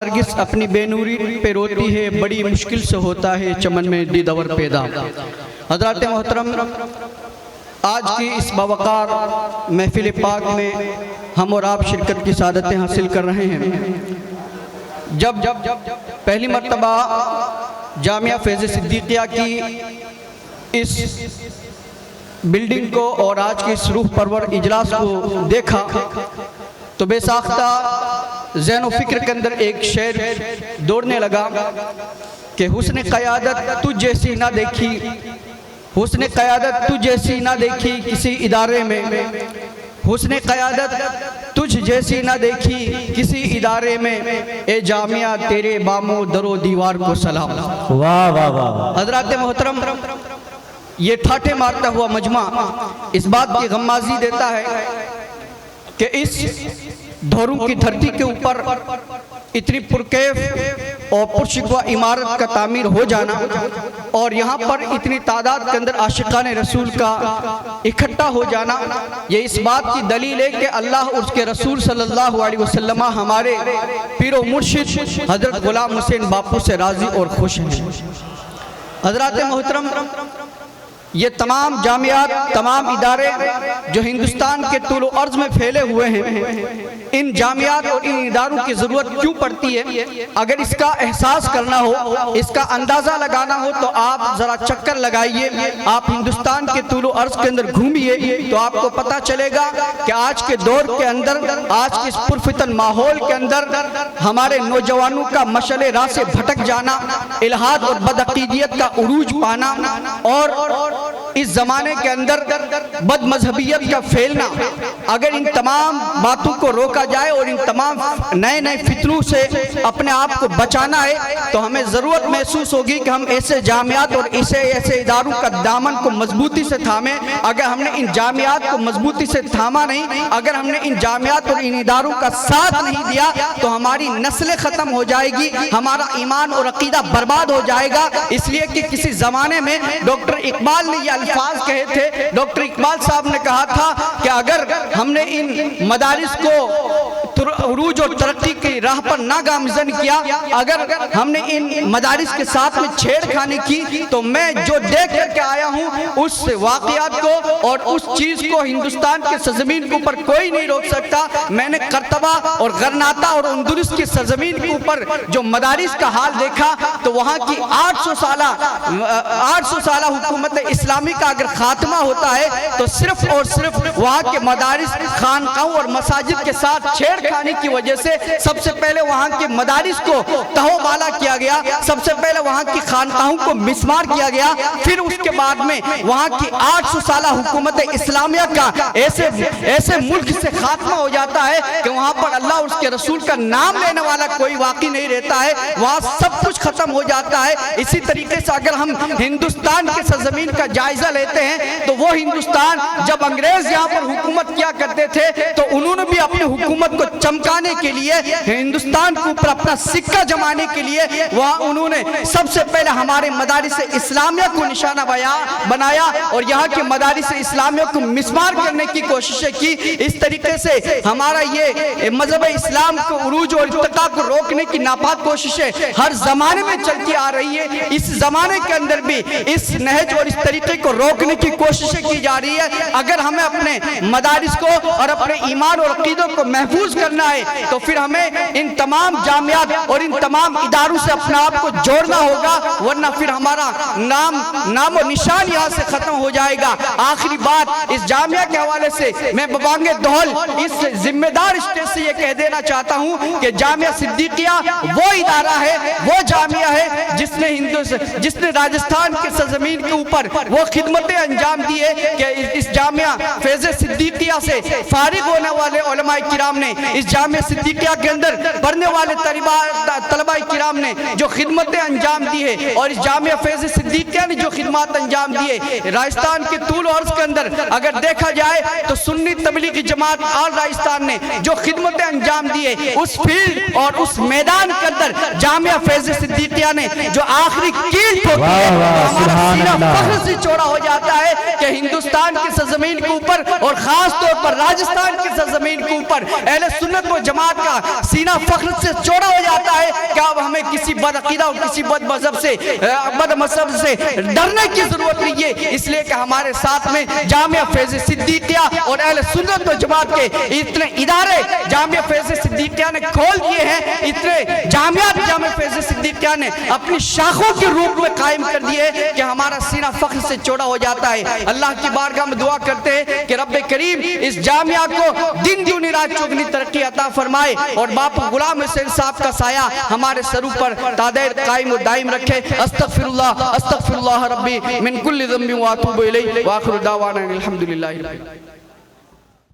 नरगिस अपनी बेनूरी पे रोती है, बड़ी मुश्किल से होता है चमन में दीदवर पैदा। हज़रात मोहतरम, आज की इस बावकार महफिल पाक में हम और आप शिरकत की सादतें हासिल कर रहे हैं। जब पहली मर्तबा जामिया फैज़ सिद्दीकिया की इस बिल्डिंग को और आज की इस रूह परवर इजलास को देखा तो बेसाख्ता ज़हन फ़िक्र के अंदर एक शेर दौड़ने लगा कि हुस्न क़यादत तुझ जैसी ना देखी, हुस्न क़यादत तुझ जैसी ना देखी किसी इदारे में, हुस्न क़यादत तुझ जैसी ना देखी किसी इदारे में, ए जामिया तेरे बामो दरो दीवार को सलाम। वाह वाह वाह। हज़रात मोहतरम, ये ठाठे मारता हुआ मजमा इस बात की गम्माज़ी देता है कि इस धोरू की धरती के ऊपर इतनी पुरकैफ और पुरशिकवा इमारत का तामीर हो जाना और यहाँ पर इतनी तादाद के अंदर आशिकान रसूल का इकट्ठा हो जाना, ये इस बात की दलील है कि अल्लाह और उसके रसूल सल्लल्लाहु अलैहि वसल्लम हमारे पीरो मुर्शिद हज़रत गुलाम हुसैन बापू से राज़ी और खुश हैं। हज़रात मोहतरम, ये तमाम जामियात, तमाम इदारे जो हिंदुस्तान के तूल अर्ज में फैले हुए हैं, इन जामियात और इन इदारों की ज़रूरत क्यों पड़ती है? अगर इसका एहसास करना हो, इसका अंदाज़ा लगाना हो तो आप ज़रा चक्कर लगाइए, आप हिंदुस्तान के तूल अर्ज के अंदर घूमिए तो आपको पता चलेगा कि आज के दौर के अंदर, आज के इस पुरफितन माहौल के अंदर हमारे नौजवानों का मशले राह से भटक जाना, इल्हाद और बदअक़ीदियत का उरूज पाना और इस जमाने के अंदर बदमजहबियत का फैलना, अगर इन तमाम बातों को रोका जाए और इन तमाम नए नए फितनों से अपने आप को बचाना है तो हमें ज़रूरत महसूस होगी कि हम ऐसे जामियात और ऐसे इदारों का दामन को मजबूती से थामें। अगर हमने इन जामियात को मजबूती से थामा नहीं, अगर हमने इन जामियात और इन इदारों का साथ नहीं दिया तो हमारी नस्लें ख़त्म हो जाएगी, हमारा ईमान और अकीदा बर्बाद हो जाएगा। इसलिए कि किसी ज़माने में डॉक्टर इकबाल ने ये अल्फाज कहे थे, डॉक्टर इकबाल साहब ने कहा था कि अगर हमने इन मदारिस को उरूज और तरक्की की राह पर ना गामजन किया, अगर हमने इन मदारिस के साथ में छेड़खानी की तो मैं जो देख करके आया हूँ उस वाक़यात को और उस चीज़ को हिंदुस्तान के सरजमीन के ऊपर कोई नहीं रोक सकता। मैंने करतबा और गरनाता और अंदुरुस की सरजमीन के ऊपर जो मदारिस का हाल देखा तो वहाँ की 800 साल हुकूमत इस्लामी का अगर खात्मा होता है तो सिर्फ और सिर्फ वहाँ के मदारिस, खानकाहों और मसाजिद के साथ छेड़खानी की वजह से सबसे पहले वहाँ के मदारिस को तहोबाला किया गया, सबसे पहले वहाँ की खानकाहों को मिसमार किया गया, फिर उसके बाद में वहाँ की 800 साल हुकूमत इस्लामिया का ऐसे मुल्क से खात्मा हो जाता है कि वहाँ पर अल्लाह और उसके रसूल का नाम लेने वाला कोई वाकई नहीं रहता है, वहाँ सब कुछ खत्म हो जाता है। इसी तरीके से अगर हम हिंदुस्तान के सरजमीन का जायजा लेते हैं तो वो हिंदुस्तान जब अंग्रेज यहाँ पर हुकूमत किया करते थे तो उन्होंने भी अपनी हुकूमत को चमकाने के लिए, हिंदुस्तान के ऊपर अपना सिक्का जमाने के लिए वहाँ उन्होंने सबसे पहले हमारे मदारिस इस्लामिया को निशाना बनाया और यहाँ के मदारिस इस्लामिया को मिसमार करने की कोशिशें की। इस तरीके से हमारा ये मजहब इस्लाम को उरूज और इर्तिका को रोकने की नापाक कोशिशें हर जमाने में चलती आ रही है। इस जमाने के अंदर भी इस नहज और इस तरीके को रोकने की कोशिशें की जा रही है। अगर हमें अपने मदारिस को और अपने ईमान और अकीदों को महफूज करना है तो फिर हमें इन तमाम जामियात और इन तमाम इदारों से अपने आप को जोड़ना होगा, वरना फिर हमारा नाम और निशान यहाँ से खत्म हो जाएगा। आखिरी बात इस जामिया के हवाले से मैं बबांगे दौल इस जिम्मेदार स्टेज से ये कह देना चाहता हूँ कि जामिया सिद्दीकिया वो इदारा है, वो जामिया है जिसने राजस्थान के सरजमीन के ऊपर वो खिदमतें अंजाम दी है कि इस जामिया फैज़ सिद्दीकिया से फारिग होने वाले उलमाए किराम ने, इस जामिया सिद्दीकिया के अंदर पढ़ने वाले तलबाए किराम ने जो खिदमतें अंजाम दी है और इस जामिया फैज़ सिद्दीकिया ने जो खिदमत अंजाम दी है राजस्थान के तूल अर्ज के अंदर अगर देखा जाए तो सुन्नी तबलीगी जमात और राजस्थान ने जो खिदमतें अंजाम दी है उस फील्ड और उस मैदान के अंदर जामिया फैज़ सिद्दीकिया ने जो आखिरी कील ठोकी है, हमारा सीना फख्र से चौड़ा हो जाता है कि हिंदुस्तान की सरजमीन के ऊपर और खास तौर पर राजस्थान की सरजमीन के ऊपर अहले सुन्नत व जमात का सीना फख्र से चौड़ा हो जाता है कि अब हमें किसी बदअकीदा और किसी बद मजहब से डरने की जरूरत नहीं है, इसलिए कि हमारे साथ में जामिया फैज़ सिद्दीकिया और अहले सुन्नत व जमात के इतने इदारे जामिया फैज़ सिद्दीकिया ने खोल दिए हैं, इतने जामिया फैज़ सिद्दीकिया ने अपनी शाखों के रूप में कायम कर दिए कि हमारा सीना फख्र से चौड़ा हो जाता है। अल्लाह की बारगाह में दुआ करते हैं कि रब्बे करीम इस जामिया को दिन दूनी रात चौगुनी तरक्की अता फरमाए और बापू गुलाम हुसैन साहब का साया हमारे सरों पर तादेर कायम और दायम रखे। अस्तगफिरुल्लाह रब्बी मिन कुल्लि ज़ंबि व अतूबु इलैहि व आखिरु दावाना अनिल हम्दुलिल्लाहि।